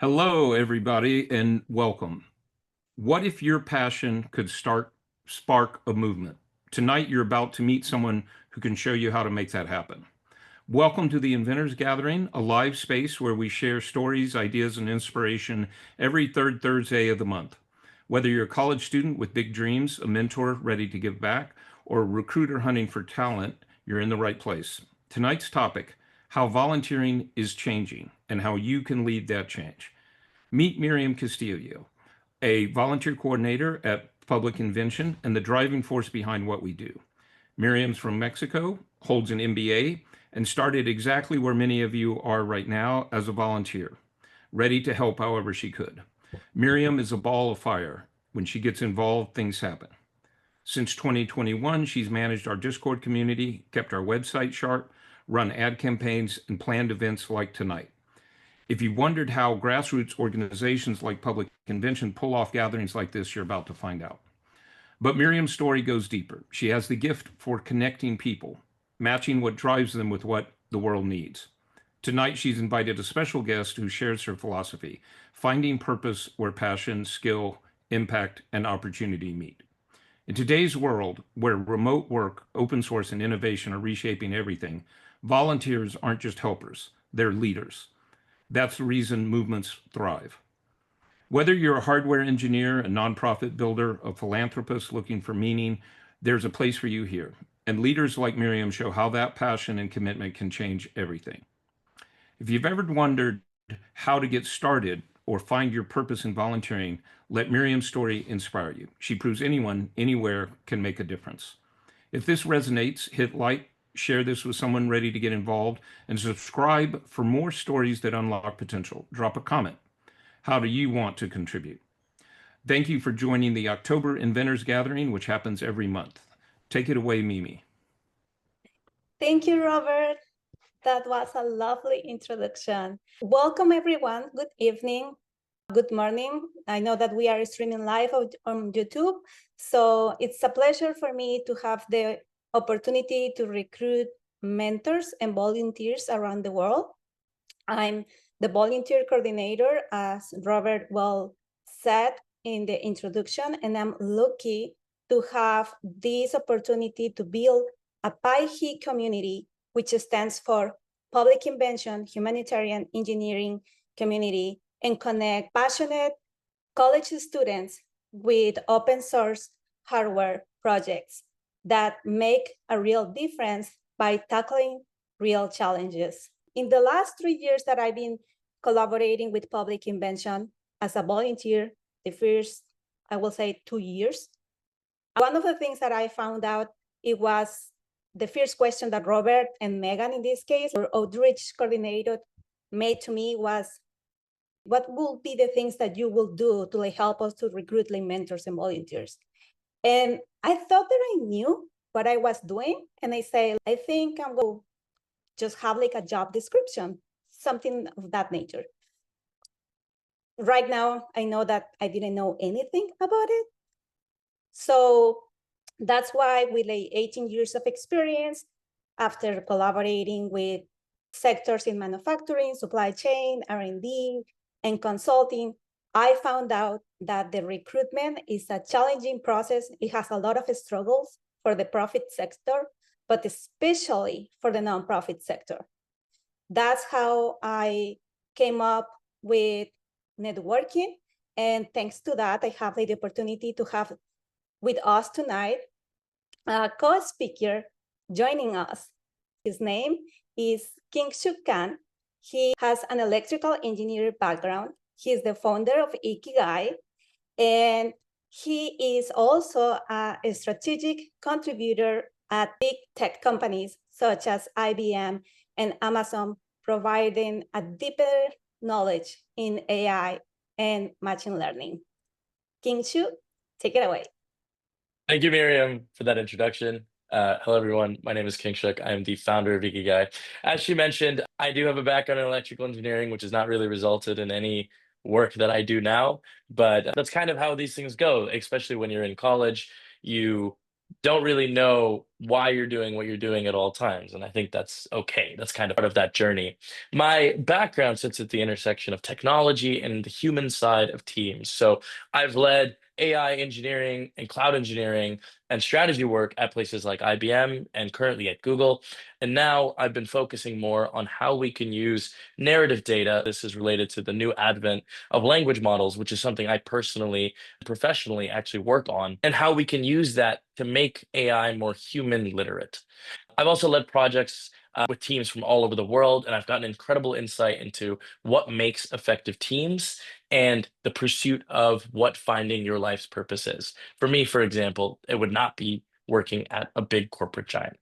Hello, everybody, and welcome. What if your passion could spark a movement? Tonight, you're about to meet someone who can show you how to make that happen. Welcome to the Inventors Gathering, a live space where we share stories, ideas, and inspiration every third Thursday of the month. Whether you're a college student with big dreams, a mentor ready to give back, or a recruiter hunting for talent, you're in the right place. Tonight's topic: how volunteering is changing and how you can lead that change. Meet Miriam Castillo, a volunteer coordinator at Public Invention and the driving force behind what we do. Miriam's from Mexico, holds an MBA, and started exactly where many of you are right now as a volunteer, ready to help however she could. Miriam is a ball of fire. When she gets involved, things happen. Since 2021, she's managed our Discord community, kept our website sharp, run ad campaigns, and planned events like tonight. If you wondered how grassroots organizations like Public Convention pull off gatherings like this, you're about to find out. But Miriam's story goes deeper. She has the gift for connecting people, matching what drives them with what the world needs. Tonight, she's invited a special guest who shares her philosophy, finding purpose where passion, skill, impact, and opportunity meet. In today's world, where remote work, open source, and innovation are reshaping everything, volunteers aren't just helpers, they're leaders. That's the reason movements thrive. Whether you're a hardware engineer, a nonprofit builder, a philanthropist looking for meaning, there's a place for you here. And leaders like Miriam show how that passion and commitment can change everything. If you've ever wondered how to get started or find your purpose in volunteering, let Miriam's story inspire you. She proves anyone, anywhere can make a difference. If this resonates, hit like, share this with someone ready to get involved, and subscribe for more stories that unlock potential. Drop a comment. How do you want to contribute? Thank you for joining the October Inventors Gathering, which happens every month. Take it away, Mimi. Thank you, Robert. That was a lovely introduction. Welcome, everyone. Good evening. Good morning. I know that we are streaming live on YouTube, so it's a pleasure for me to have the opportunity to recruit mentors and volunteers around the world. I'm the volunteer coordinator, as Robert well said in the introduction, and I'm lucky to have this opportunity to build a PIHE community, which stands for Public Invention, Humanitarian Engineering Community, and connect passionate college students with open source hardware projects that make a real difference by tackling real challenges. In the last 3 years that I've been collaborating with Public Invention as a volunteer, the first, I will say, 2 years, one of the things that I found out, it was the first question that Robert and Megan, in this case, or outreach coordinator, made to me was, what will be the things that you will do to help us to recruit mentors and volunteers? And I thought that I knew what I was doing. And I say, I think I'm going to just have a job description, something of that nature. Right now, I know that I didn't know anything about it. So that's why with 18 years of experience, after collaborating with sectors in manufacturing, supply chain, R&D, and consulting, I found out that the recruitment is a challenging process. It has a lot of struggles for the profit sector, but especially for the nonprofit sector. That's how I came up with networking. And thanks to that, I have the opportunity to have with us tonight a co-speaker joining us. His name is King-Suk Khan. He has an electrical engineer background. He's the founder of IKIGAI, and he is also a strategic contributor at big tech companies such as IBM and Amazon, providing a deeper knowledge in AI and machine learning. King-Suk, take it away. Thank you, Miriam, for that introduction. Hello, everyone. My name is King-Suk. I am the founder of IKIGAI. As she mentioned, I do have a background in electrical engineering, which has not really resulted in any work that I do now, but that's kind of how these things go, especially when you're in college. You don't really know why you're doing what you're doing at all times. And I think that's okay. That's kind of part of that journey. My background sits at the intersection of technology and the human side of teams. So I've led AI engineering and cloud engineering and strategy work at places like IBM and currently at Google. And now I've been focusing more on how we can use narrative data. This is related to the new advent of language models, which is something I personally, professionally actually work on, and how we can use that to make AI more human literate. I've also led projects with teams from all over the world, and I've gotten incredible insight into what makes effective teams and the pursuit of what finding your life's purpose is. For me, for example, it would not be working at a big corporate giant.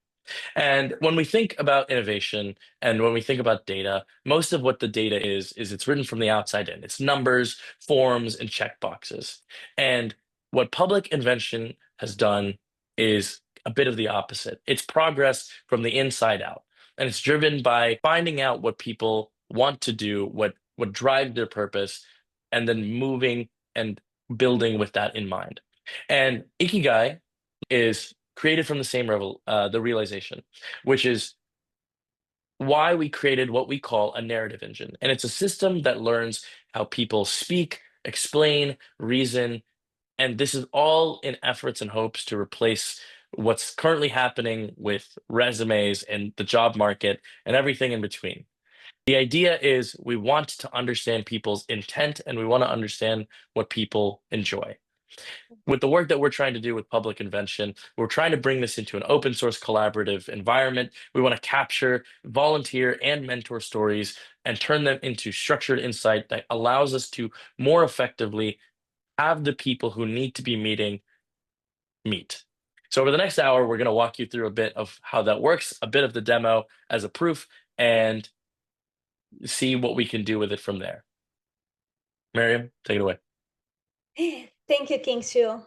And when we think about innovation and when we think about data, most of what the data is it's written from the outside in. It's numbers, forms, and checkboxes. And what public invention has done is a bit of the opposite. It's progress from the inside out. And it's driven by finding out what people want to do, what drives their purpose, and then moving and building with that in mind. And Ikigai is created from the same the realization, which is why we created what we call a narrative engine. And it's a system that learns how people speak, explain, reason, and this is all in efforts and hopes to replace what's currently happening with resumes and the job market and everything in between. The idea is we want to understand people's intent and we want to understand what people enjoy. With the work that we're trying to do with public invention, we're trying to bring this into an open source collaborative environment. We want to capture volunteer and mentor stories and turn them into structured insight that allows us to more effectively have the people who need to be meeting meet. So over the next hour, we're going to walk you through a bit of how that works, a bit of the demo as a proof, and see what we can do with it from there. Miriam, take it away. Thank you, King Shu.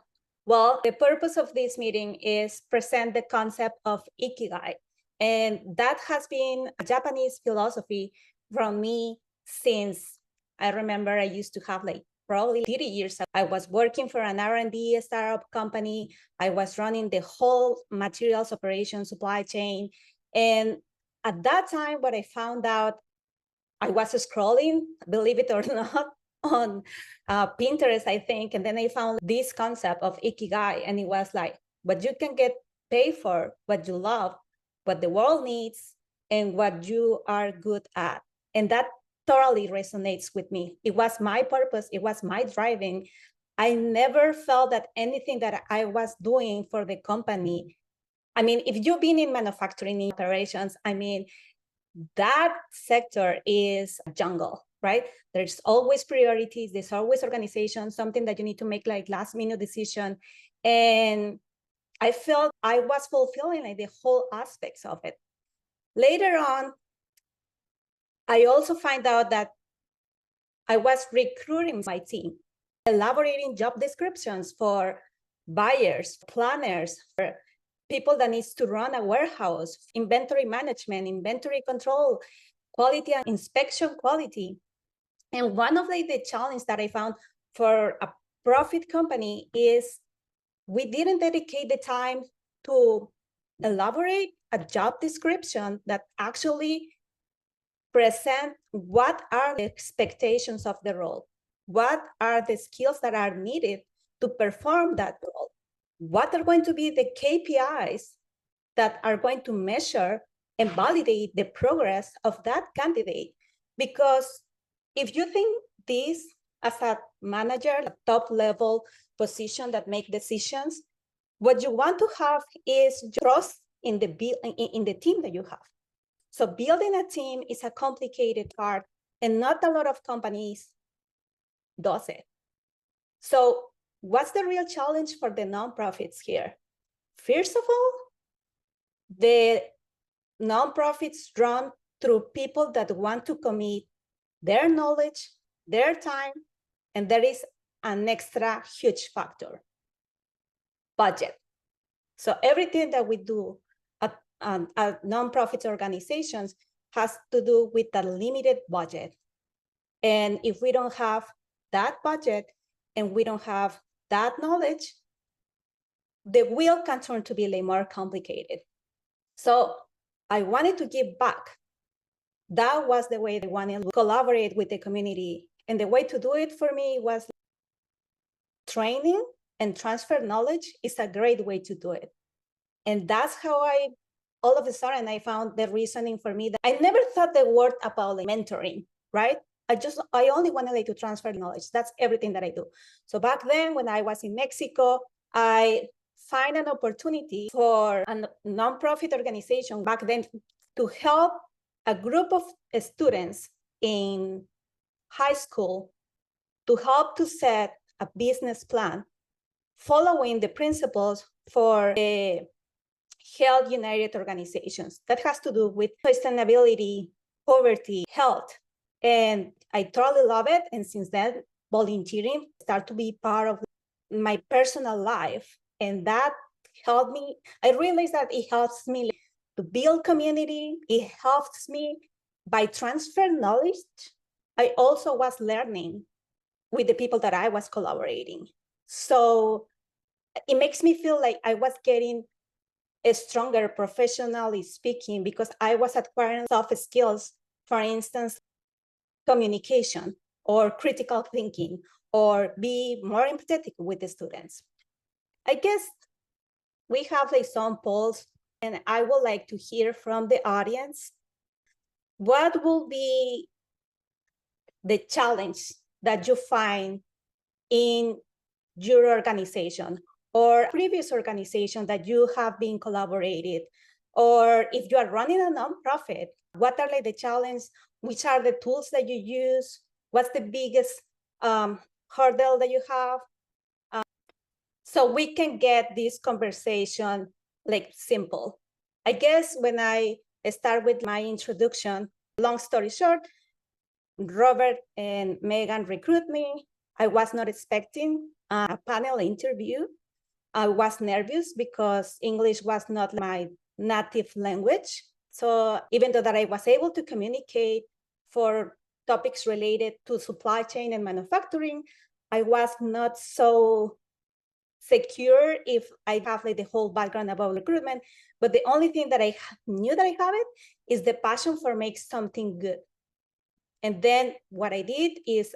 Well, the purpose of this meeting is present the concept of Ikigai. And that has been a Japanese philosophy from me since I remember I used to have like probably 30 years. I was working for an R&D startup company. I was running the whole materials operation supply chain. And at that time, what I found out, I was scrolling, believe it or not, on Pinterest, I think. And then I found this concept of Ikigai. And it was like, what you can get paid for, what you love, what the world needs, and what you are good at. And that totally resonates with me. It was my purpose. It was my driving. I never felt that anything that I was doing for the company. I mean, if you've been in manufacturing operations, I mean, that sector is a jungle, right? There's always priorities. There's always organization, something that you need to make like last minute decision. And I felt I was fulfilling like the whole aspects of it. Later on, I also find out that I was recruiting my team, elaborating job descriptions for buyers, planners, for people that needs to run a warehouse, inventory management, inventory control, quality and inspection quality. And one of the challenges that I found for a profit company is we didn't dedicate the time to elaborate a job description that actually present what are the expectations of the role, what are the skills that are needed to perform that role, what are going to be the KPIs that are going to measure and validate the progress of that candidate. Because if you think this as a manager, a top level position that make decisions, what you want to have is trust in the team that you have. So building a team is a complicated part, and not a lot of companies does it. So what's the real challenge for the nonprofits here? First of all, the nonprofits run through people that want to commit their knowledge, their time, and there is an extra huge factor, budget. So everything that we do at nonprofit organizations has to do with a limited budget. And if we don't have that budget and we don't have that knowledge, the wheel can turn to be like more complicated. So I wanted to give back. That was the way I wanted to collaborate with the community. And the way to do it for me was training and transfer knowledge is a great way to do it. And that's how all of a sudden, I found the reasoning for me that I never thought the word about like mentoring, right? I only wanted like to transfer knowledge. That's everything that I do. So back then, when I was in Mexico, I find an opportunity for a nonprofit organization back then to help a group of students in high school to help to set a business plan following the principles for the Health United Organizations that has to do with sustainability, poverty, health. And I totally love it. And since then, volunteering started to be part of my personal life. And that helped me. I realized that it helps me to build community. It helps me by transfer knowledge. I also was learning with the people that I was collaborating. So it makes me feel like I was getting stronger professionally speaking because I was acquiring soft skills, for instance, communication or critical thinking, or be more empathetic with the students. I guess we have like some polls, and I would like to hear from the audience. What will be the challenge that you find in your organization or previous organization that you have been collaborated? Or if you are running a nonprofit, what are like the challenges? Which are the tools that you use? What's the biggest hurdle that you have? So we can get this conversation like simple. I guess when I start with my introduction, long story short, Robert and Megan recruit me. I was not expecting a panel interview. I was nervous because English was not my native language. So even though that I was able to communicate for topics related to supply chain and manufacturing, I was not so secure if I have like the whole background about recruitment. But the only thing that I knew that I have it is the passion for make something good. And then what I did is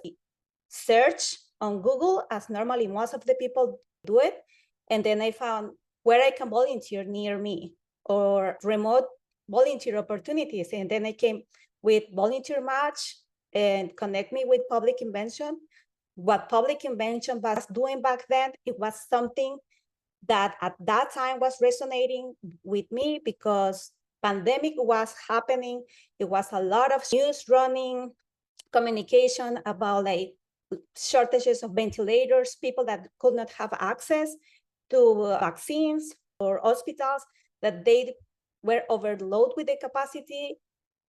search on Google, as normally most of the people do it. And then I found where I can volunteer near me or remote volunteer opportunities. And then I came with Volunteer Match and connect me with Public Invention. What Public Invention was doing back then, it was something that at that time was resonating with me because pandemic was happening. It was a lot of news running, communication about like shortages of ventilators, people that could not have access to vaccines or hospitals, that they were overloaded with the capacity.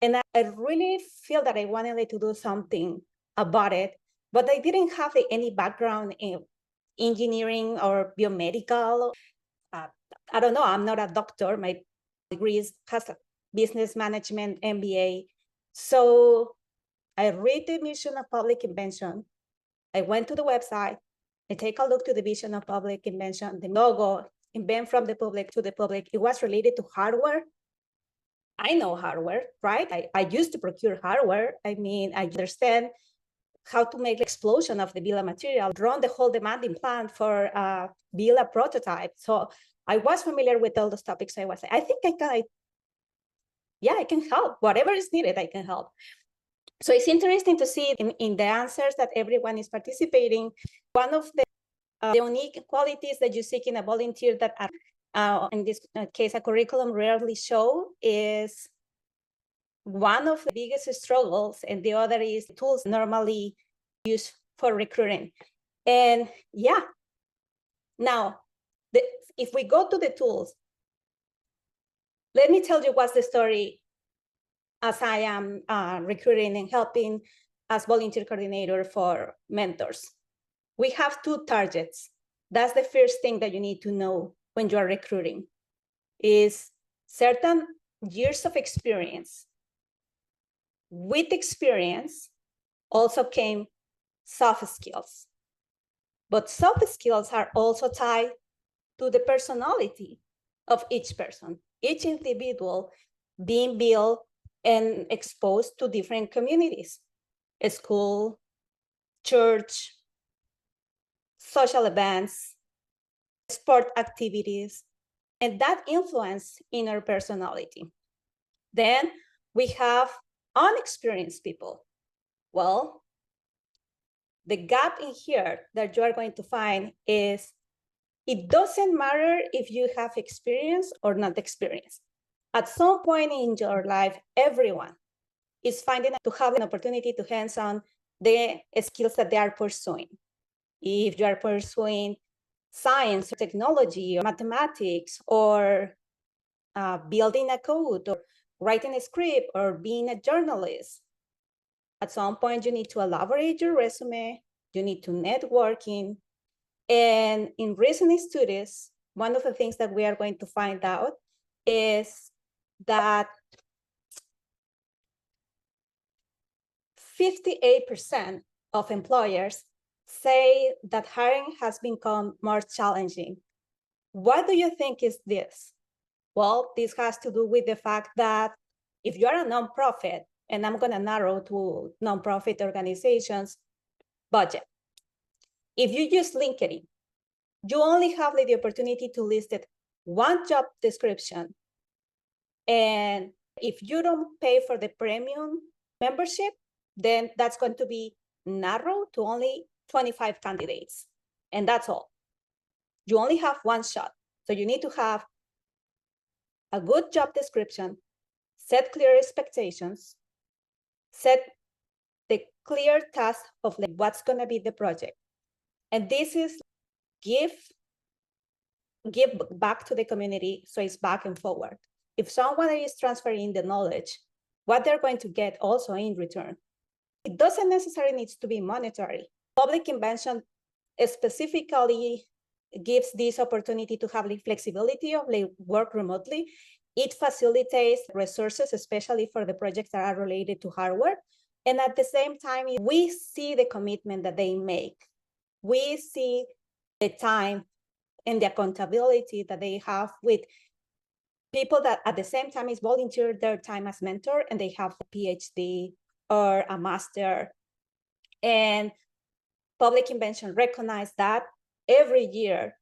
And I really feel that I wanted to do something about it, but I didn't have any background in engineering or biomedical. I don't know, I'm not a doctor. My degree has a business management MBA. So I read the mission of Public Invention. I went to the website, I take a look to the vision of Public Invention, the logo, invent from the public to the public. It was related to hardware. I know hardware, right? I used to procure hardware. I mean, I understand how to make the explosion of the bill of material, run the whole demanding plan for build a prototype. So I was familiar with all those topics. I think I can help. Whatever is needed, I can help. So it's interesting to see in the answers that everyone is participating. One of the unique qualities that you seek in a volunteer that are, in this case, a curriculum rarely show is one of the biggest struggles, and the other is tools normally used for recruiting. And yeah, now, if we go to the tools, let me tell you what's the story as I am recruiting and helping as volunteer coordinator for mentors. We have two targets. That's the first thing that you need to know when you are recruiting, is certain years of experience. With experience also came soft skills. But soft skills are also tied to the personality of each person, each individual being built and exposed to different communities, a school, church, social events, sport activities, and that influence in our personality. Then we have unexperienced people. Well, the gap in here that you are going to find is it doesn't matter if you have experience or not experience. At some point in your life, everyone is finding to have an opportunity to hands-on the skills that they are pursuing. If you are pursuing science, or technology, or mathematics, or building a code, or writing a script, or being a journalist, at some point you need to elaborate your resume, you need to networking. And in recent studies, one of the things that we are going to find out is that 58% of employers say that hiring has become more challenging. What do you think is this? Well, this has to do with the fact that if you are a nonprofit, and I'm going to narrow to nonprofit organizations budget, if you use LinkedIn, you only have the opportunity to list it one job description. And if you don't pay for the premium membership, then that's going to be narrowed to only 25 candidates. And that's all. You only have one shot. So you need to have a good job description, set clear expectations, set the clear task of what's going to be the project. And this is give back to the community, so it's back and forward. If someone is transferring the knowledge, what they're going to get also in return. It doesn't necessarily need to be monetary. Public Invention specifically gives this opportunity to have the flexibility of work remotely. It facilitates resources, especially for the projects that are related to hardware. And at the same time, we see the commitment that they make. We see the time and the accountability that they have with people that at the same time is volunteer their time as mentor, and they have a PhD or a master. And Public Invention recognize that every year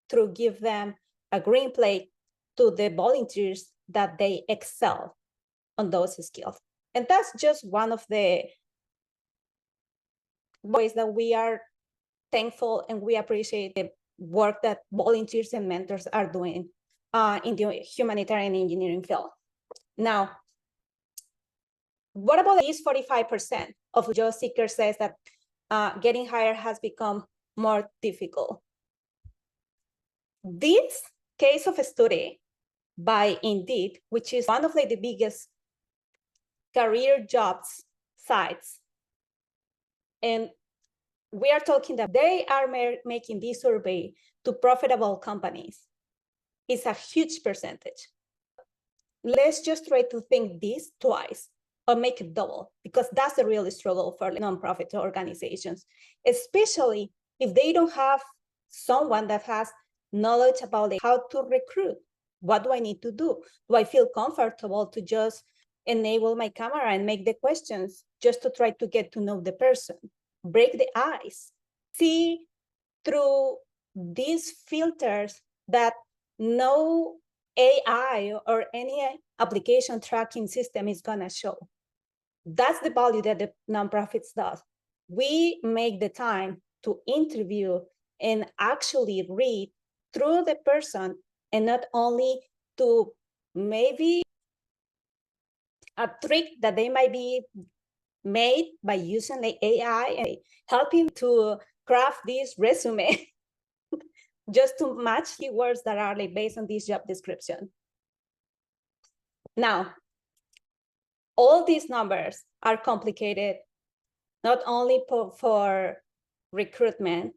through give them a green plate to the volunteers that they excel on those skills. And that's just one of the ways that we are thankful and we appreciate the work that volunteers and mentors are doing in the humanitarian engineering field. Now, what about these 45% of job seekers says that getting hired has become more difficult? This case of a study by Indeed, which is one of the biggest career jobs sites, and we are talking that they are making this survey to profitable companies. It's a huge percentage. Let's just try to think this twice or make it double, because that's the real struggle for nonprofit organizations, especially if they don't have someone that has knowledge about how to recruit. What do I need to do? Do I feel comfortable to just enable my camera and make the questions just to try to get to know the person? Break the ice, see through these filters that no AI or any application tracking system is gonna show. That's the value that the nonprofits does. We make the time to interview and actually read through the person, and not only to maybe a trick that they might be made by using the AI and helping to craft this resume just to match keywords that are based on this job description. Now, all these numbers are complicated, not only for recruitment,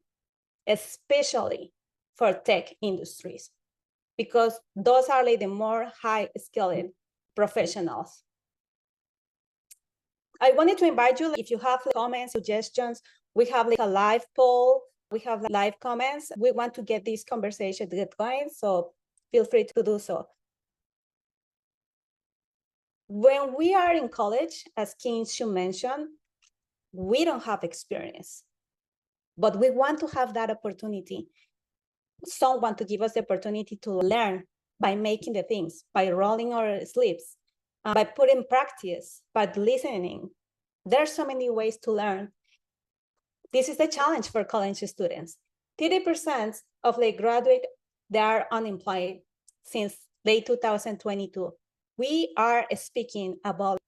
especially for tech industries, because those are the more high-skilled professionals. I wanted to invite you, if you have comments, suggestions, we have a live poll We have live comments. We want to get this conversation to get going, so feel free to do so. When we are in college, as Kinshu mentioned, we don't have experience, but we want to have that opportunity. Someone to give us the opportunity to learn by making the things, by rolling our sleeves, by putting practice, by listening. There are so many ways to learn. This is the challenge for college students. 30% of the graduate, they are unemployed since late 2022. We are speaking about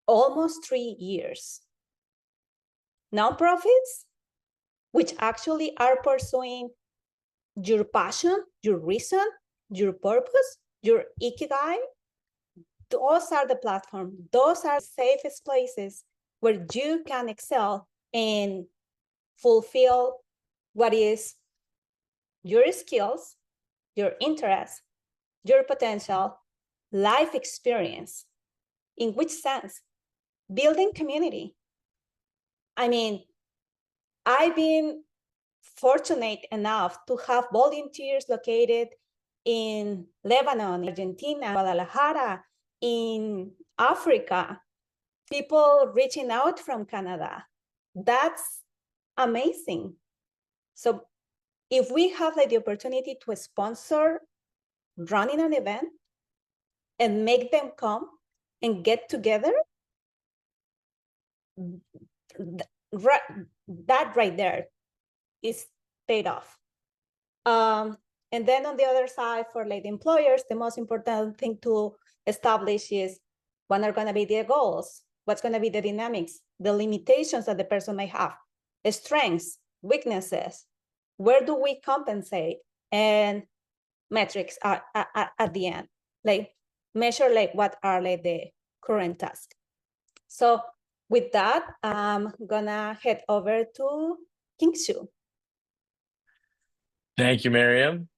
almost 3 years. Nonprofits, which actually are pursuing your passion, your reason, your purpose, your IKIGAI, those are the platform. Those are safest places where you can excel and fulfill what is your skills, your interests, your potential, life experience. In which sense? Building community. I mean, I've been fortunate enough to have volunteers located in Lebanon, Argentina, Guadalajara, in Africa, people reaching out from Canada. That's amazing. So if we have like the opportunity to sponsor running an event and make them come and get together, that right there is paid off. And then on the other side, for like the employers, the most important thing to establish is what are going to be their goals, what's going to be the dynamics, the limitations that the person may have, the strengths, weaknesses, where do we compensate, and metrics at the end, like measure like what are like the current tasks. So with that, I'm gonna head over to Kingshu. Thank you, Miriam.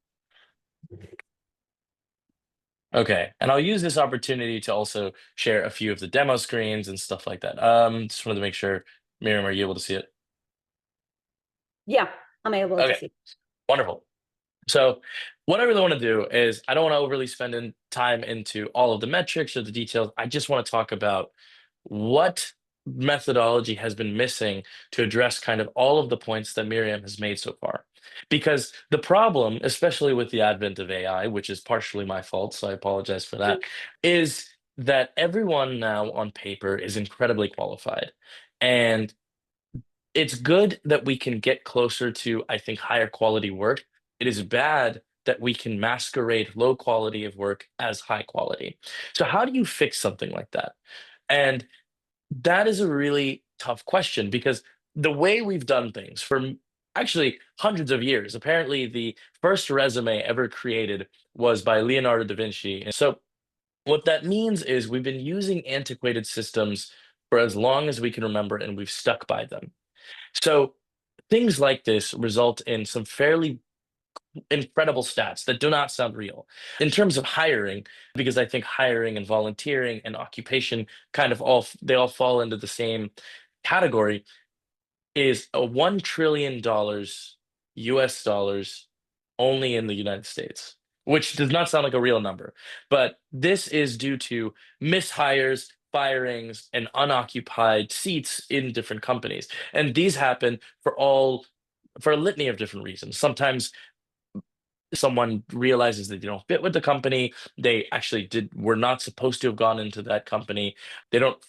Okay, and I'll use this opportunity to also share a few of the demo screens and stuff like that. Just wanted to make sure, Miriam, are you able to see it? Yeah, I'm able to see. Wonderful. So what I really want to do is I don't want to overly spend time into all of the metrics or the details. I just want to talk about what methodology has been missing to address kind of all of the points that Miriam has made so far. Because the problem, especially with the advent of AI, which is partially my fault, so I apologize for that, is that everyone now on paper is incredibly qualified. And it's good that we can get closer to, I think, higher quality work. It is bad that we can masquerade low quality of work as high quality. So how do you fix something like that? And that is a really tough question because the way we've done things for actually hundreds of years, apparently the first resume ever created was by Leonardo da Vinci. And so what that means is we've been using antiquated systems for as long as we can remember, and we've stuck by them. So things like this result in some fairly incredible stats that do not sound real in terms of hiring, because I think hiring and volunteering and occupation kind of all fall into the same category, is a $1 trillion US dollars only in the United States, which does not sound like a real number. But this is due to mishires, firings, and unoccupied seats in different companies. And these happen for a litany of different reasons. Sometimes someone realizes that they don't fit with the company. They actually were not supposed to have gone into that company. They don't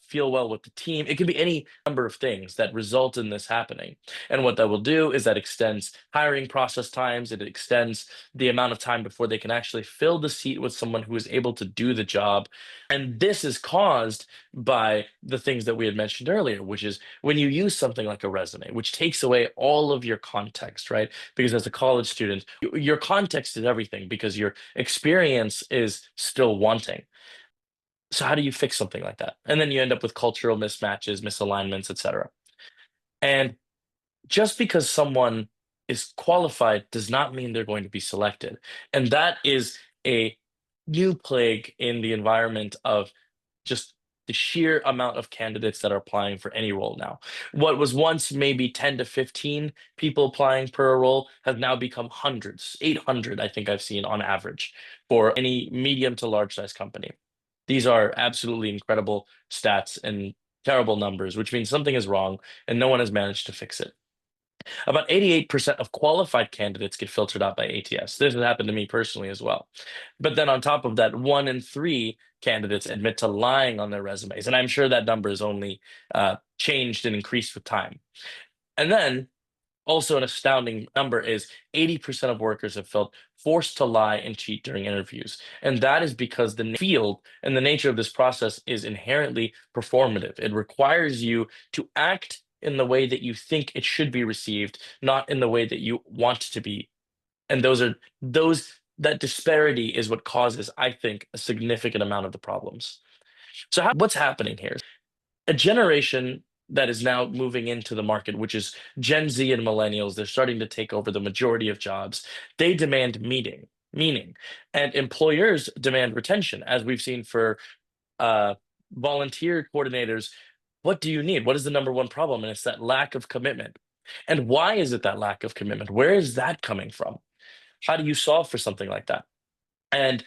feel well with the team. It can be any number of things that result in this happening. And what that will do is that extends hiring process times. It extends the amount of time before they can actually fill the seat with someone who is able to do the job. And this is caused by the things that we had mentioned earlier, which is when you use something like a resume, which takes away all of your context, right? Because as a college student, your context is everything because your experience is still wanting. So how do you fix something like that? And then you end up with cultural mismatches, misalignments, etc. And just because someone is qualified does not mean they're going to be selected. And that is a new plague in the environment of just the sheer amount of candidates that are applying for any role now. What was once maybe 10 to 15 people applying per role has now become hundreds, 800, I think I've seen on average for any medium to large size company. These are absolutely incredible stats and terrible numbers, which means something is wrong and no one has managed to fix it. About 88% of qualified candidates get filtered out by ATS. This has happened to me personally as well. But then on top of that, 1 in 3 candidates admit to lying on their resumes. And I'm sure that number is only changed and increased with time. And then also an astounding number is 80% of workers have felt forced to lie and cheat during interviews. And that is because the field and the nature of this process is inherently performative. It requires you to act in the way that you think it should be received, not in the way that you want to be. And that disparity is what causes, I think, a significant amount of the problems. So what's happening here? A generation that is now moving into the market, which is Gen Z and millennials, they're starting to take over the majority of jobs. They demand meaning, and employers demand retention, as we've seen for volunteer coordinators. What do you need? What is the number one problem? And it's that lack of commitment. And why is it that lack of commitment? Where is that coming from? How do you solve for something like that? And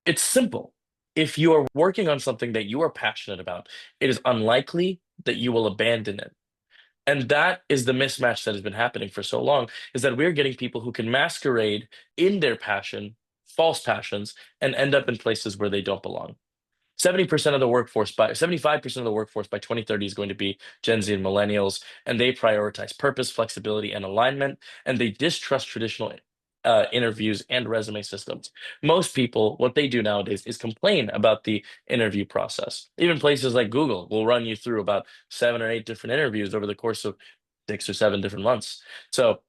it's simple. If you are working on something that you are passionate about, it is unlikely that you will abandon it. And that is the mismatch that has been happening for so long, is that we're getting people who can masquerade in their passion, false passions, and end up in places where they don't belong. 75% of the workforce by 2030 is going to be Gen Z and millennials, and they prioritize purpose, flexibility, and alignment, and they distrust traditional interviews and resume systems. Most people, what they do nowadays is complain about the interview process. Even places like Google will run you through about 7 or 8 different interviews over the course of 6 or 7 different months. So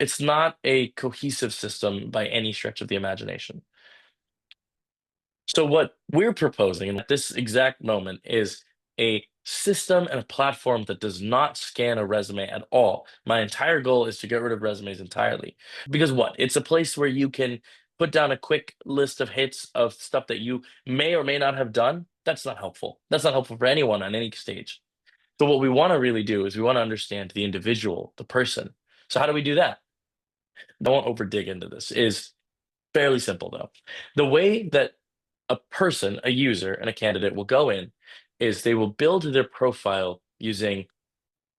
it's not a cohesive system by any stretch of the imagination. So what we're proposing at this exact moment is a system and a platform that does not scan a resume at all. My entire goal is to get rid of resumes entirely. Because what? It's a place where you can put down a quick list of hits of stuff that you may or may not have done. That's not helpful. That's not helpful for anyone on any stage. So what we want to really do is we want to understand the individual, the person. So how do we do that? I won't over dig into this. Is fairly simple though. The way that a person, a user, and a candidate will go in is they will build their profile using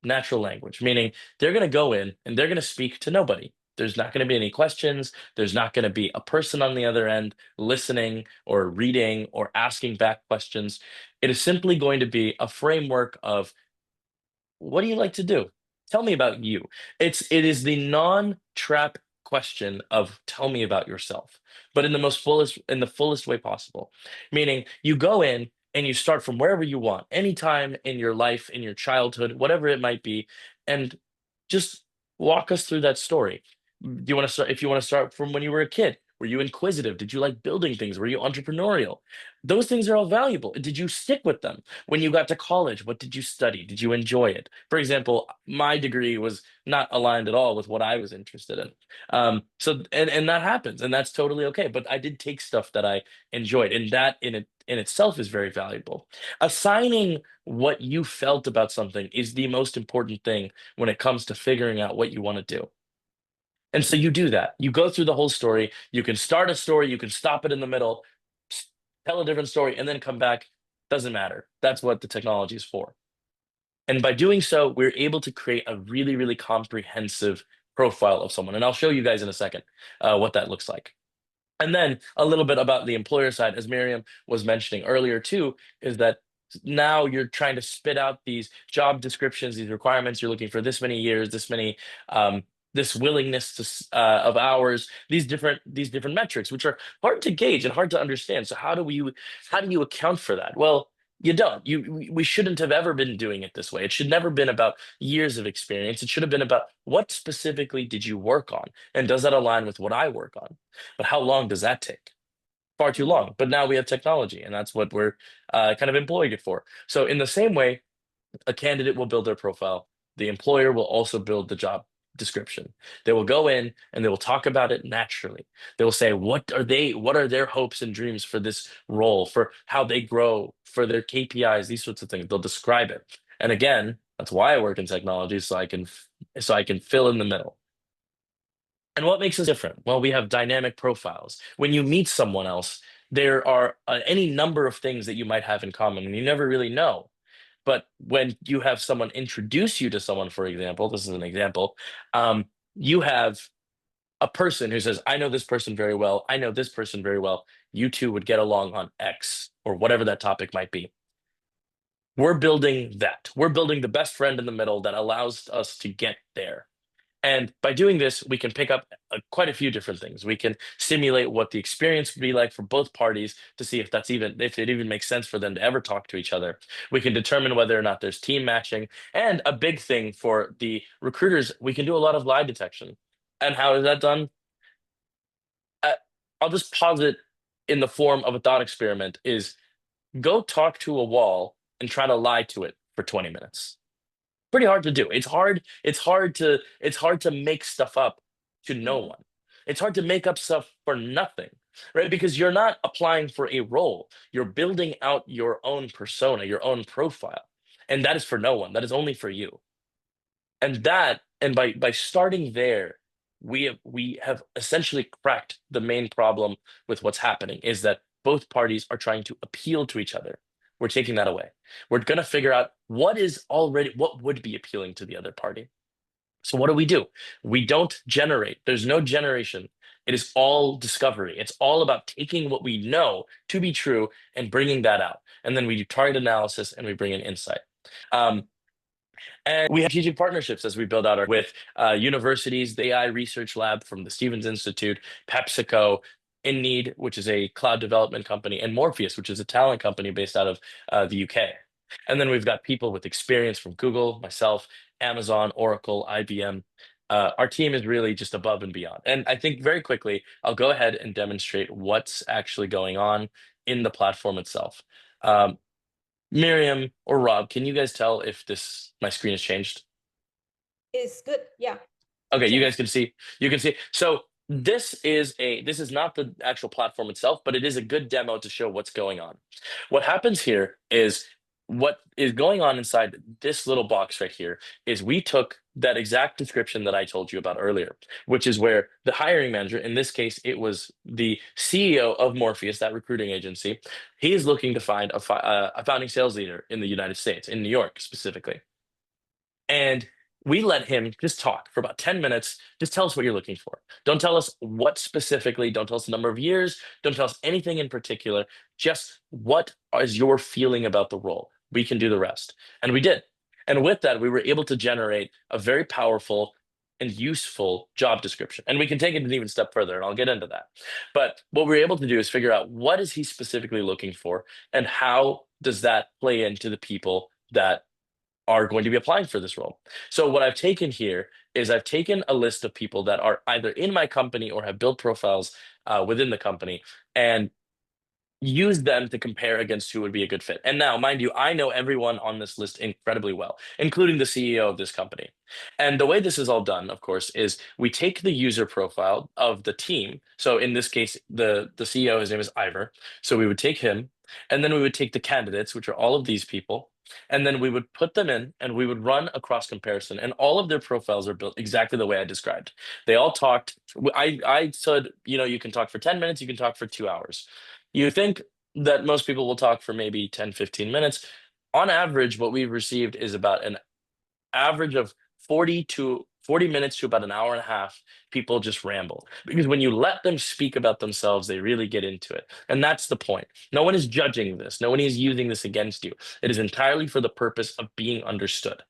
natural language, meaning they're going to go in and they're going to speak to nobody. There's not going to be any questions. There's not going to be a person on the other end listening or reading or asking back questions. It is simply going to be a framework of, what do you like to do? Tell me about you. It is the non-trap question of, tell me about yourself, but in the fullest way possible. Meaning you go in and you start from wherever you want, anytime in your life, in your childhood, whatever it might be, and just walk us through that story. Do you want to start, if you want to start from when you were a kid? Were you inquisitive? Did you like building things? Were you entrepreneurial? Those things are all valuable. Did you stick with them? When you got to college, what did you study? Did you enjoy it? For example, my degree was not aligned at all with what I was interested in. And that happens, and that's totally okay. But I did take stuff that I enjoyed, and that in itself is very valuable. Assigning what you felt about something is the most important thing when it comes to figuring out what you want to do. And so you do that. You go through the whole story. You can start a story, you can stop it in the middle, tell a different story, and then come back. Doesn't matter. That's what the technology is for. And by doing so, we're able to create a really, really comprehensive profile of someone. And I'll show you guys in a second what that looks like. And then a little bit about the employer side, as Miriam was mentioning earlier too, is that now you're trying to spit out these job descriptions, these requirements. You're looking for this many years, this many, this willingness to of hours, these different metrics, which are hard to gauge and hard to understand. So how do you account for that? Well, you don't. We shouldn't have ever been doing it this way. It should never been about years of experience. It should have been about, what specifically did you work on, and does that align with what I work on? But how long does that take? Far too long. But now we have technology, and that's what we're kind of employing it for. So in the same way, a candidate will build their profile. The employer will also build the job description. They will go in and they will talk about it naturally. They will say, what are their hopes and dreams for this role, for how they grow, for their KPIs, these sorts of things. They'll describe it. And again, that's why I work in technology, so I can fill in the middle. And what makes us different? Well, we have dynamic profiles. When you meet someone else, there are any number of things that you might have in common, and you never really know. But when you have someone introduce you to someone, for example, this is an example, you have a person who says, I know this person very well. I know this person very well. You two would get along on X or whatever that topic might be. We're building that. We're building the best friend in the middle that allows us to get there. And by doing this, we can pick up quite a few different things. We can simulate what the experience would be like for both parties to see if it even makes sense for them to ever talk to each other. We can determine whether or not there's team matching. And a big thing for the recruiters, we can do a lot of lie detection. And how is that done? I'll just posit in the form of a thought experiment is go talk to a wall and try to lie to it for 20 minutes. Pretty hard to do. It's hard to make stuff up to no one. It's hard to make up stuff for nothing, right? Because you're not applying for a role. You're building out your own persona, your own profile. And that is for no one. That is only for you. And by starting there, we have essentially cracked the main problem with what's happening, is that both parties are trying to appeal to each other. We're taking that away. We're going to figure out what would be appealing to the other party. So what do? We don't generate. There's no generation. It is all discovery. It's all about taking what we know to be true and bringing that out. And then we do target analysis and we bring in insight. And we have strategic partnerships as we build out with universities, the AI Research Lab from the Stevens Institute, PepsiCo, InNeed, which is a cloud development company, and Morpheus, which is a talent company based out of the UK. And then we've got people with experience from Google, myself, Amazon, Oracle, IBM. Our team is really just above and beyond. And I think very quickly, I'll go ahead and demonstrate what's actually going on in the platform itself. Miriam or Rob, can you guys tell if my screen has changed? It's good, yeah. Okay, you guys can see. You can see. So this is not the actual platform itself, but it is a good demo to show what's going on. What happens here is what is going on inside this little box right here is we took that exact description that I told you about earlier, which is where the hiring manager, in this case, it was the CEO of Morpheus, that recruiting agency. He is looking to find a founding sales leader in the United States, in New York specifically. And we let him just talk for about 10 minutes. Just tell us what you're looking for. Don't tell us what specifically. Don't tell us the number of years. Don't tell us anything in particular. Just what is your feeling about the role? We can do the rest. And we did. And with that, we were able to generate a very powerful and useful job description. And we can take it an even step further, and I'll get into that. But what we're able to do is figure out what is he specifically looking for, and how does that play into the people that are going to be applying for this role. So what I've taken here is I've taken a list of people that are either in my company or have built profiles within the company, and use them to compare against who would be a good fit. And now, mind you, I know everyone on this list incredibly well, including the CEO of this company. And the way this is all done, of course, is we take the user profile of the team. So in this case, the CEO, his name is Ivor. So we would take him, and then we would take the candidates, which are all of these people, and then we would put them in and we would run a cross comparison, and all of their profiles are built exactly the way I described. They all talked. I said, you can talk for 10 minutes, you can talk for 2 hours. You think that most people will talk for maybe 10, 15 minutes. On average, what we've received is about an average of 40 minutes to about an hour and a half. People just ramble, because when you let them speak about themselves, they really get into it. And that's the point. No one is judging this. No one is using this against you. It is entirely for the purpose of being understood.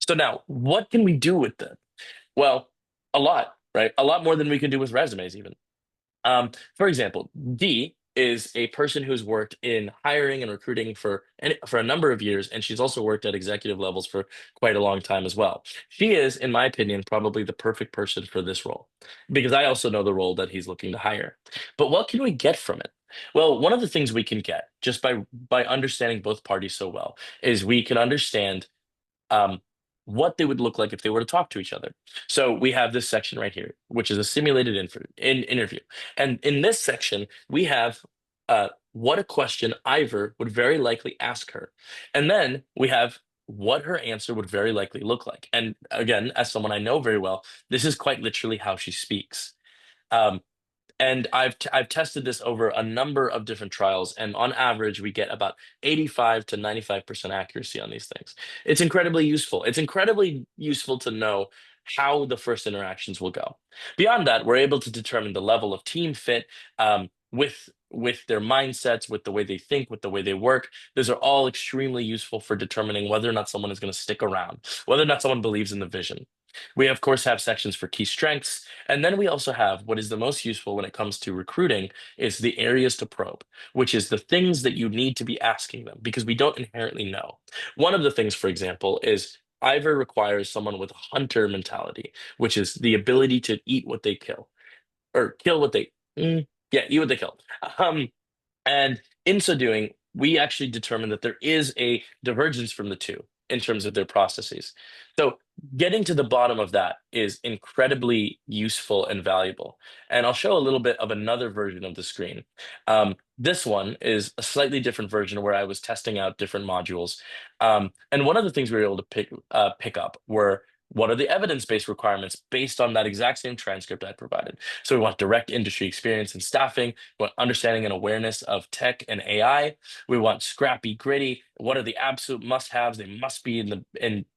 So now, what can we do with them? Well, a lot, right? A lot more than we can do with resumes even. For example, D is a person who's worked in hiring and recruiting for a number of years, and she's also worked at executive levels for quite a long time as well. She is, in my opinion, probably the perfect person for this role, because I also know the role that he's looking to hire. But what can we get from it? Well, one of the things we can get just by understanding both parties so well is we can understand what they would look like if they were to talk to each other. So we have this section right here, which is a simulated interview. And in this section, we have what a question Ivor would very likely ask her. And then we have what her answer would very likely look like. And again, as someone I know very well, this is quite literally how she speaks. Um, and I've tested this over a number of different trials, and on average, we get about 85 to 95% accuracy on these things. It's incredibly useful. It's incredibly useful to know how the first interactions will go. Beyond that, we're able to determine the level of team fit with their mindsets, with the way they think, with the way they work. Those are all extremely useful for determining whether or not someone is going to stick around, whether or not someone believes in the vision. We, of course, have sections for key strengths. And then we also have what is the most useful when it comes to recruiting is the areas to probe, which is the things that you need to be asking them because we don't inherently know. One of the things, for example, is Ivor requires someone with a hunter mentality, which is the ability to eat what they kill or kill what they, yeah, eat what they kill. And in so doing, we actually determine that there is a divergence from the two in terms of their processes. So getting to the bottom of that is incredibly useful and valuable. And I'll show a little bit of another version of the screen. This one is a slightly different version where I was testing out different modules. And one of the things we were able to pick up were what are the evidence-based requirements based on that exact same transcript I provided? So we want direct industry experience in staffing, we want understanding and awareness of tech and AI. We want scrappy, gritty. What are the absolute must-haves? They must be in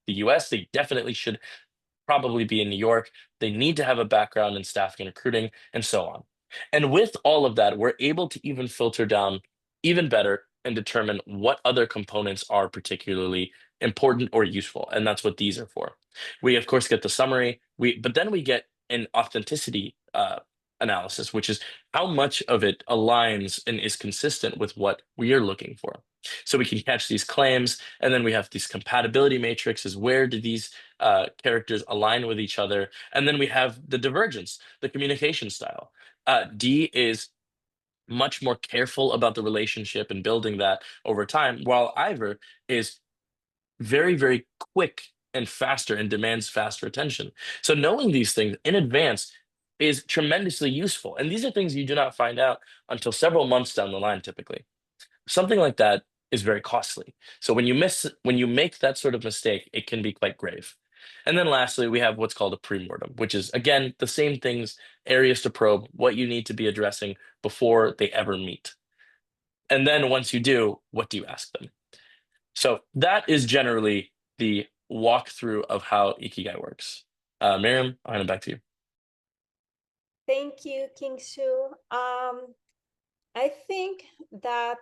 the US. They definitely should probably be in New York. They need to have a background in staffing and recruiting, and so on. And with all of that, we're able to even filter down even better and determine what other components are particularly important or useful. And that's what these are for. We, of course, get the summary, but then we get an authenticity analysis, which is how much of it aligns and is consistent with what we are looking for. So we can catch these claims, and then we have these compatibility matrices. Where do these characters align with each other? And then we have the divergence, the communication style. D is much more careful about the relationship and building that over time, while Ivor is very, very quick and faster and demands faster attention. So knowing these things in advance is tremendously useful. And these are things you do not find out until several months down the line, typically. Something like that is very costly. So when you make that sort of mistake, it can be quite grave. And then lastly, we have what's called a premortem, which is, again, the same things, areas to probe, what you need to be addressing before they ever meet. And then once you do, what do you ask them? So that is generally the walkthrough of how Ikigai works. Miriam, I'll hand it back to you. Thank you, King Shu. I think that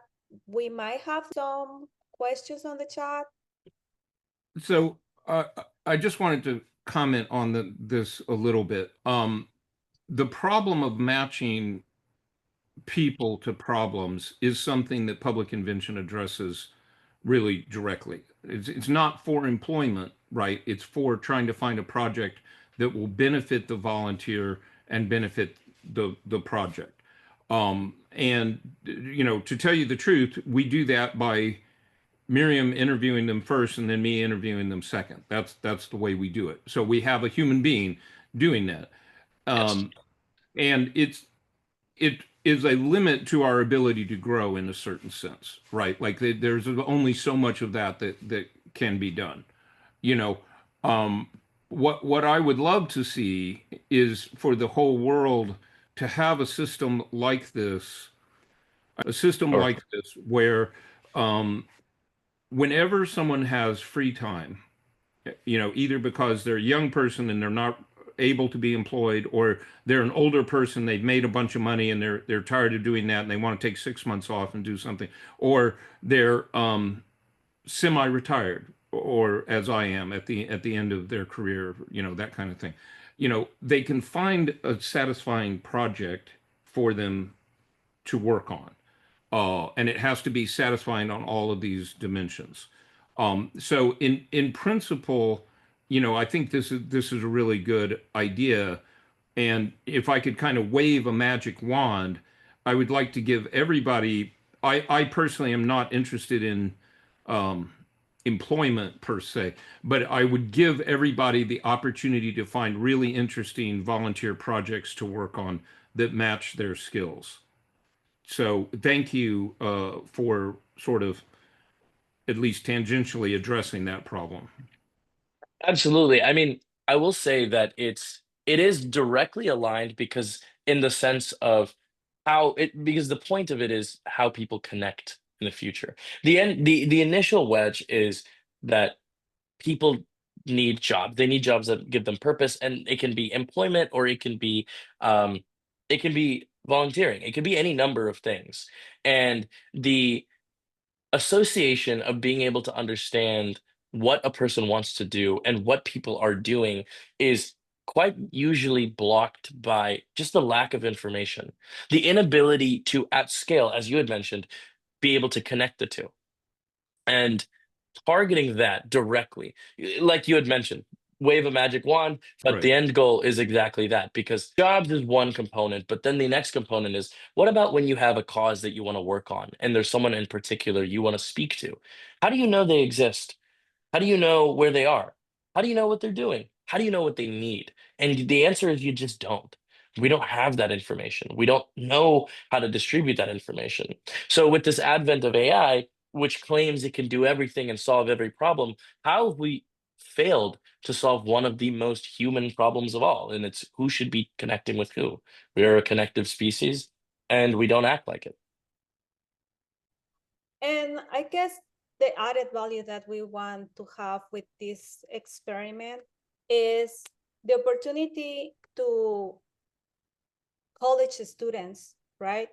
we might have some questions on the chat. So I just wanted to comment on this a little bit. The problem of matching people to problems is something that public invention addresses really directly. It's not for employment, right? It's for trying to find a project that will benefit the volunteer and benefit the project. And to tell you the truth, we do that by Miriam interviewing them first and then me interviewing them second. That's the way we do it. So we have a human being doing that. And it is a limit to our ability to grow in a certain sense, right? Like there's only so much of that can be done. What I would love to see is for the whole world to have a system like this, where whenever someone has free time, either because they're a young person and they're not able to be employed, or they're an older person, they've made a bunch of money and they're tired of doing that and they want to take 6 months off and do something, or they're semi-retired, or as I am at the end of their career, that kind of thing. They can find a satisfying project for them to work on. And it has to be satisfying on all of these dimensions. So in principle, I think this is a really good idea. And if I could kind of wave a magic wand, I would like to give everybody. I personally am not interested in employment per se, but I would give everybody the opportunity to find really interesting volunteer projects to work on that match their skills. So thank you for sort of at least tangentially addressing that problem. Absolutely. I mean, I will say that it is directly aligned because in the sense of how it because the point of it is how people connect in the future. The initial wedge is that people need jobs. They need jobs that give them purpose, and it can be employment or um it can be volunteering. It could be any number of things. And the association of being able to understand what a person wants to do and what people are doing is quite usually blocked by just the lack of information, the inability to, at scale, as you had mentioned, be able to connect the two. And targeting that directly, like you had mentioned, wave a magic wand, but Right. the end goal is exactly that because jobs is one component, but then the next component is what about when you have a cause that you want to work on and there's someone in particular you want to speak to? How do you know they exist? How do you know where they are? How do you know what they're doing? How do you know what they need? And the answer is you just don't. We don't have that information. We don't know how to distribute that information. So, with this advent of AI, which claims it can do everything and solve every problem, how have we failed to solve one of the most human problems of all? And it's who should be connecting with who. We are a connective species and we don't act like it. And I guess the added value that we want to have with this experiment is the opportunity to college students, right?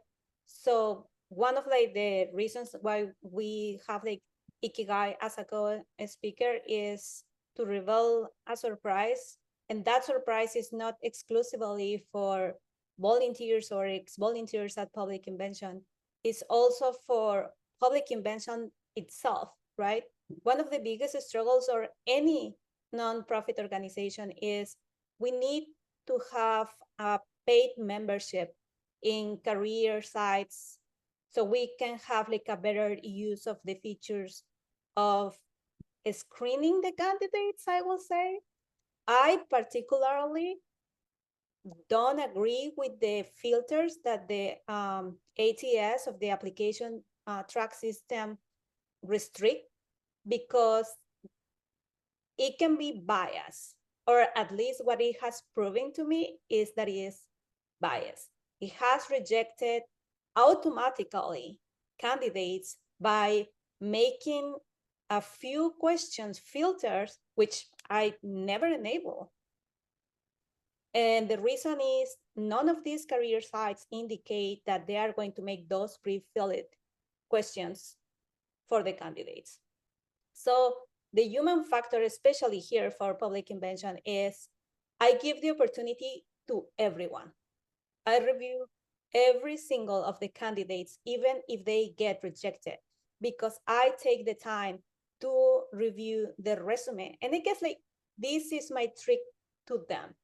So one of like the reasons why we have like Ikigai as a co-speaker is to reveal a surprise. And that surprise is not exclusively for volunteers or ex-volunteers at Public Invention. It's also for Public Invention itself, right? One of the biggest struggles or any nonprofit organization is we need to have a paid membership in career sites so we can have like a better use of the features of screening the candidates, I will say. I particularly don't agree with the filters that the ATS of the application track system restrict because it can be biased, or at least what it has proven to me is that it is biased. It has rejected automatically candidates by making a few questions filters, which I never enable. And the reason is none of these career sites indicate that they are going to make those pre-filled questions for the candidates. So the human factor, especially here for Public Invention, is I give the opportunity to everyone. I review every single of the candidates, even if they get rejected, because I take the time to review the resume. And I guess like this is my trick to them.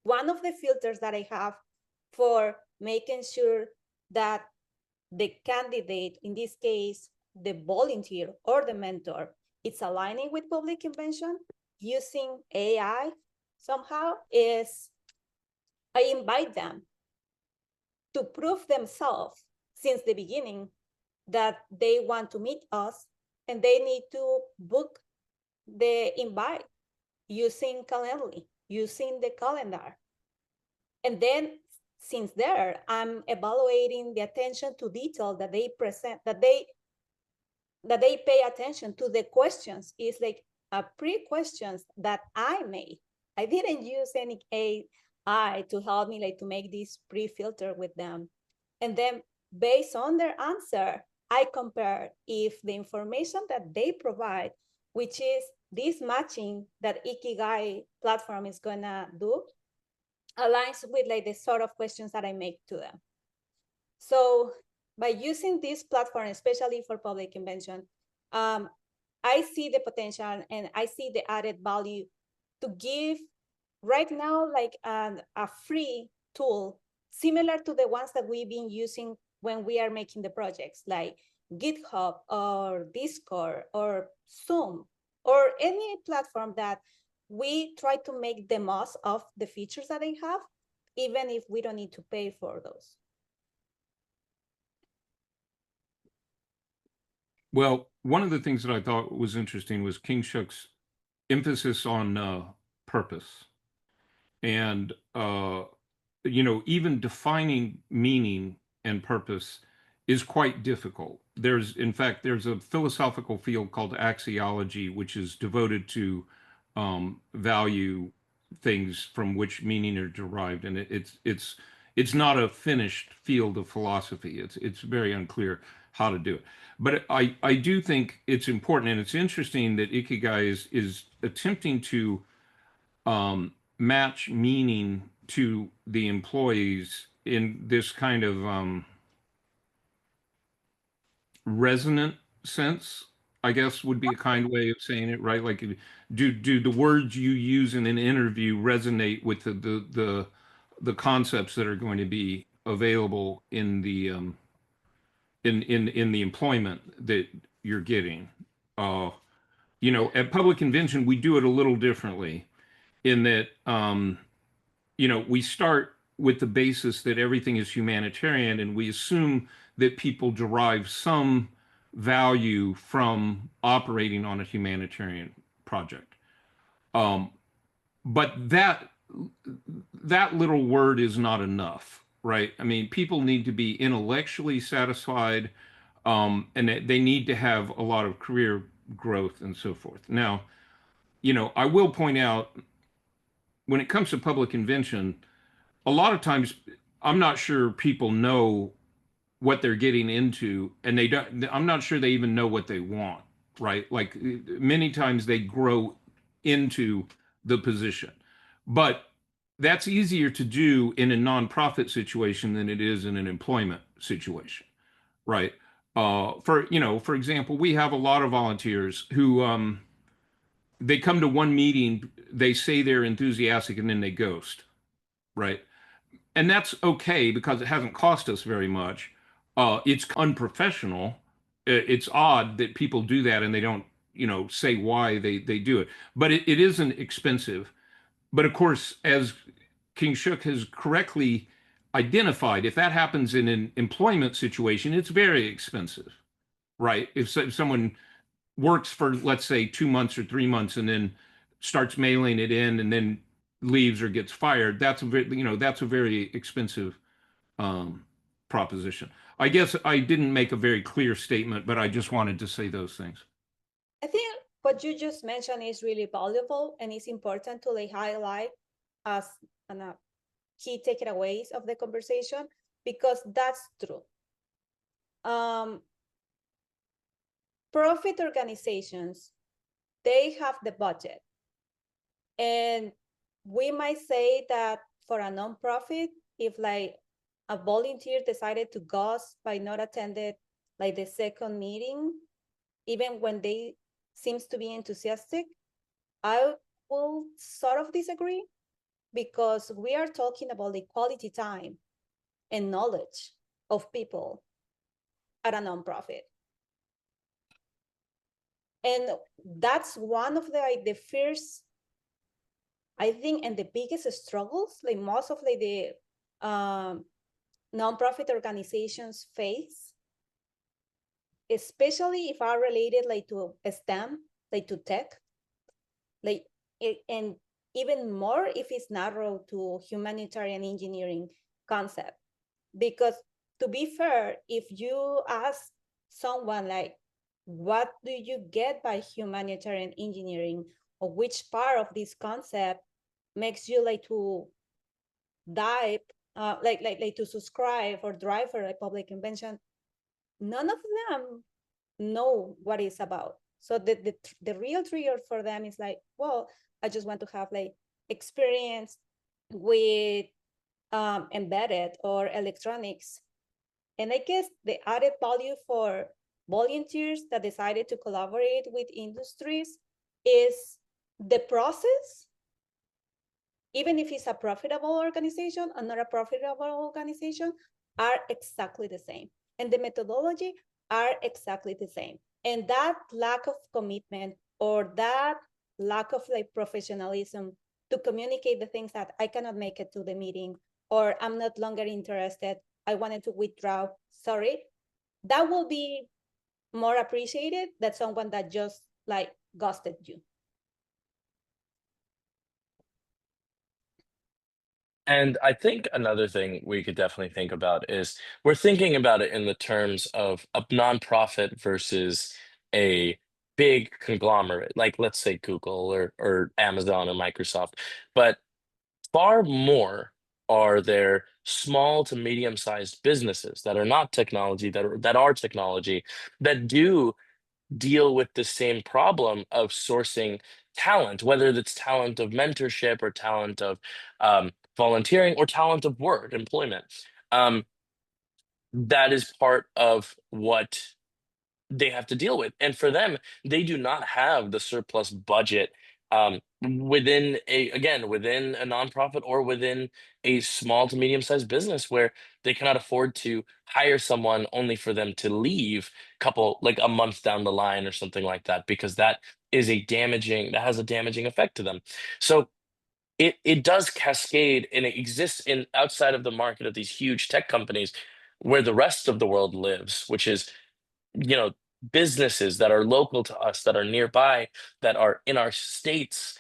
One of the filters that I have for making sure that the candidate, in this case, the volunteer or the mentor, it's aligning with Public Invention using AI somehow is I invite them to prove themselves since the beginning that they want to meet us, and they need to book the invite using Calendly, using the calendar. And then since there, I'm evaluating the attention to detail that they present, that they pay attention to the questions. Is like a pre-questions that I made. I didn't use any AI to help me like to make this pre-filter with them. And then based on their answer, I compare if the information that they provide, which is this matching that IKIGAI platform is gonna do, aligns with like the sort of questions that I make to them. So by using this platform, especially for Public Invention, I see the potential and I see the added value to give right now like a free tool similar to the ones that we've been using when we are making the projects. Like GitHub or Discord or Zoom or any platform that we try to make the most of the features that they have, even if we don't need to pay for those. Well, one of the things that I thought was interesting was King Shuk's emphasis on purpose. And, even defining meaning and purpose is quite difficult. In fact, there's a philosophical field called axiology, which is devoted to value things from which meaning are derived, and it's not a finished field of philosophy. It's very unclear how to do it. But I do think it's important, and it's interesting that Ikigai is attempting to match meaning to the employees in this kind of resonant sense, I guess would be a kind way of saying it, right? Like, do the words you use in an interview resonate with the concepts that are going to be available in the in the employment that you're getting? At public convention, we do it a little differently in that we start with the basis that everything is humanitarian, and we assume that people derive some value from operating on a humanitarian project. But that little word is not enough, right? I mean, people need to be intellectually satisfied, and they need to have a lot of career growth and so forth. Now, I will point out, when it comes to public convention, a lot of times I'm not sure people know what they're getting into, and I'm not sure they even know what they want, right? Like, many times they grow into the position, but that's easier to do in a nonprofit situation than it is in an employment situation, right? For example, we have a lot of volunteers who they come to one meeting, they say they're enthusiastic, and then they ghost, right? And that's okay because it hasn't cost us very much. It's unprofessional. It's odd that people do that and they don't, say why they do it. But it isn't expensive. But of course, as King Shuk has correctly identified, if that happens in an employment situation, it's very expensive, right? If someone works for, let's say, 2 months or 3 months and then starts mailing it in and then leaves or gets fired, that's a very expensive proposition. I guess I didn't make a very clear statement, but I just wanted to say those things. I think what you just mentioned is really valuable, and it's important to highlight as key takeaways of the conversation, because that's true. Profit organizations, they have the budget, and we might say that for a nonprofit, if a volunteer decided to ghost by not attended the second meeting, even when they seems to be enthusiastic, I will sort of disagree, because we are talking about the quality time and knowledge of people at a nonprofit. And that's one of the first, I think, and the biggest struggles most of the nonprofit organizations face, especially if are related to STEM, to tech, and even more if it's narrow to humanitarian engineering concept. Because to be fair, if you ask someone what do you get by humanitarian engineering, or which part of this concept makes you to dive, to subscribe or drive for a public convention, none of them know what it's about. So the real trigger for them is well, I just want to have experience with embedded or electronics. And I guess the added value for volunteers that decided to collaborate with industries is the process, even if it's a profitable organization and not a profitable organization, are exactly the same. And the methodology are exactly the same. And that lack of commitment or that lack of like professionalism to communicate the things that I cannot make it to the meeting, or I'm not longer interested, I wanted to withdraw, sorry, that will be more appreciated than someone that just like ghosted you. And I think another thing we could definitely think about is we're thinking about it in the terms of a nonprofit versus a big conglomerate, like let's say Google or Amazon or Microsoft. But far more are there small to medium-sized businesses that are not technology, that are technology, that do deal with the same problem of sourcing talent, whether that's talent of mentorship or talent of volunteering or talent of work, employment. Um, that is part of what they have to deal with. And for them, they do not have the surplus budget within within a nonprofit or within a small to medium sized business where they cannot afford to hire someone only for them to leave like a month down the line or something like that, because that has a damaging effect to them. So it does cascade, and it exists in outside of the market of these huge tech companies where the rest of the world lives, which is, you know, businesses that are local to us, that are nearby, that are in our states.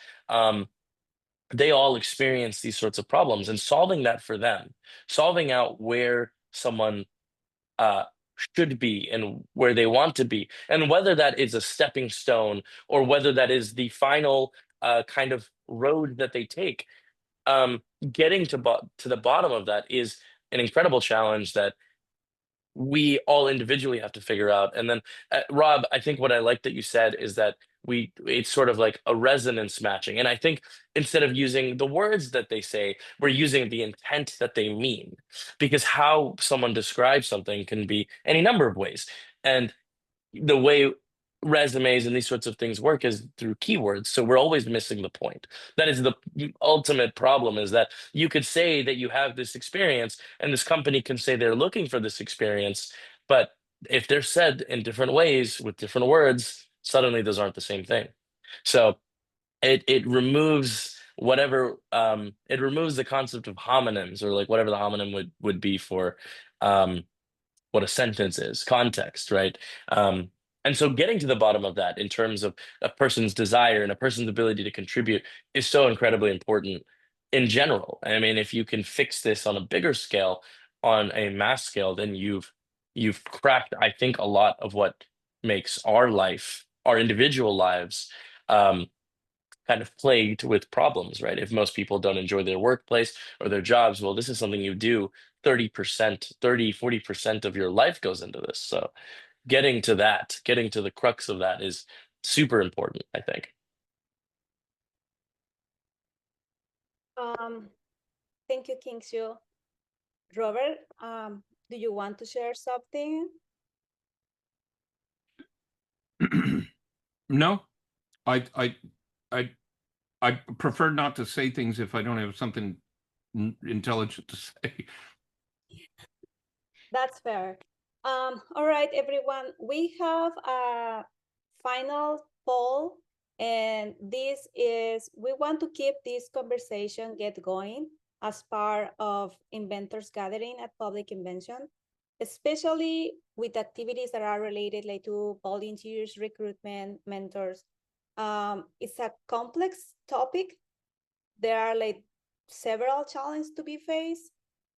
They all experience these sorts of problems, and solving that for them, solving out where someone uh, should be and where they want to be, and whether that is a stepping stone or whether that is the final kind of road that they take. Getting to the bottom of that is an incredible challenge that we all individually have to figure out. And then, Rob, I think what I like that you said is that it's sort of like a resonance matching. And I think instead of using the words that they say, we're using the intent that they mean, because how someone describes something can be any number of ways. And the way resumes and these sorts of things work is through keywords. So we're always missing the point. That is the ultimate problem, is that you could say that you have this experience and this company can say they're looking for this experience, but if they're said in different ways with different words, suddenly those aren't the same thing. So it removes it removes the concept of homonyms, or like whatever the homonym would be for um what a sentence is, context, right? And so getting to the bottom of that in terms of a person's desire and a person's ability to contribute is so incredibly important in general. I mean, if you can fix this on a bigger scale, on a mass scale, then you've cracked, I think, a lot of what makes our individual lives, um, kind of plagued with problems, right? If most people don't enjoy their workplace or their jobs, well, this is something you do 30%, 40% of your life goes into this. So getting to the crux of that is super important, I think. Thank you, Kingshu. Robert, do you want to share something? No, I prefer not to say things if I don't have something intelligent to say. That's fair. All right, everyone, we have a final poll, and this is, we want to keep this conversation get going as part of Inventors Gathering at Public Invention, especially with activities that are related like to volunteers, recruitment, mentors. It's a complex topic. There are like several challenges to be faced.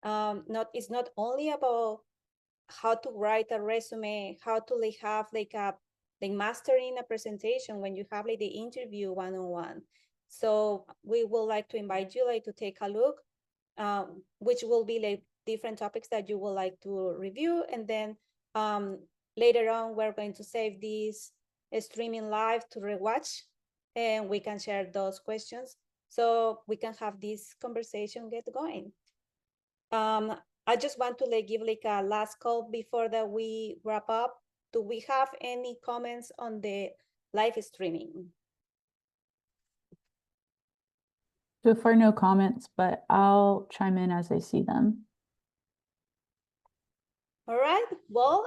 It's not only about how to write a resume, how to like have like mastering a presentation when you have like the interview one-on-one. So we would like to invite you like to take a look, which will be like different topics that you would like to review. And then later on, we're going to save this streaming live to rewatch, and we can share those questions so we can have this conversation get going. I just want to like give like a last call before that we wrap up. Do we have any comments on the live streaming? So far, no comments, but I'll chime in as I see them. All right. Well,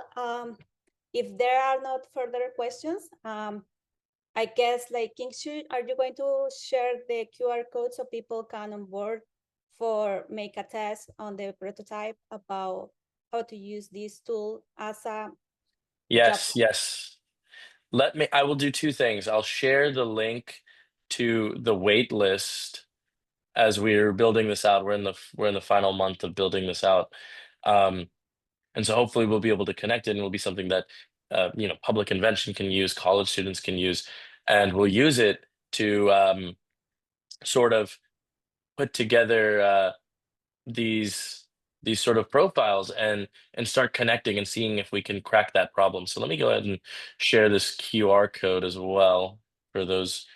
if there are not further questions, I guess like Kingshu, are you going to share the QR code so people can onboard for make a test on the prototype about how to use this tool as a Yes, job? yes. I will do two things. I'll share the link to the wait list as we're building this out. We're in the final month of building this out. And so hopefully we'll be able to connect it, and it'll be something that public invention can use, college students can use, and we'll use it to sort of put together these sort of profiles and start connecting and seeing if we can crack that problem. So let me go ahead and share this QR code as well for those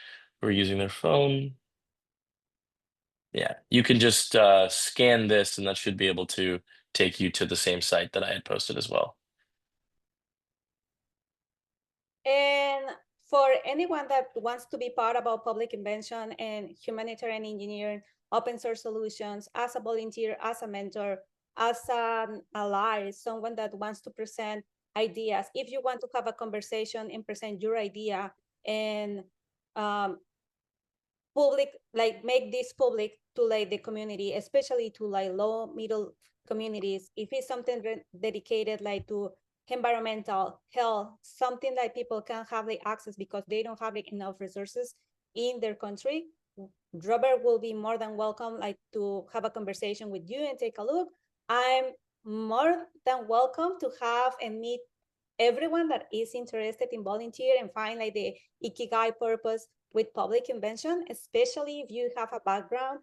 who are using their phone. Yeah, you can just scan this, and that should be able to take you to the same site that I had posted as well. And for anyone that wants to be part about public invention and humanitarian engineering, open source solutions, as a volunteer, as a mentor, as an ally, someone that wants to present ideas, if you want to have a conversation and present your idea and make this public to like the community, especially to like low middle communities, if it's something dedicated like to environmental health, something that people can have the access because they don't have like enough resources in their country, Robert will be more than welcome like to have a conversation with you and take a look. I'm more than welcome to have and meet everyone that is interested in volunteer and find like the IKIGAI purpose with public invention, especially if you have a background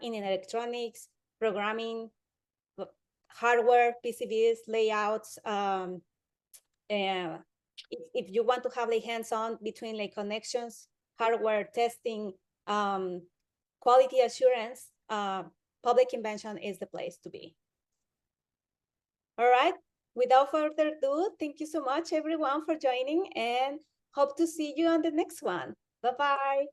in electronics, programming, hardware, PCBs, layouts, and if you want to have like hands-on between like connections, hardware testing, quality assurance, public invention is the place to be. All right, without further ado, thank you so much everyone for joining and hope to see you on the next one. Bye-bye.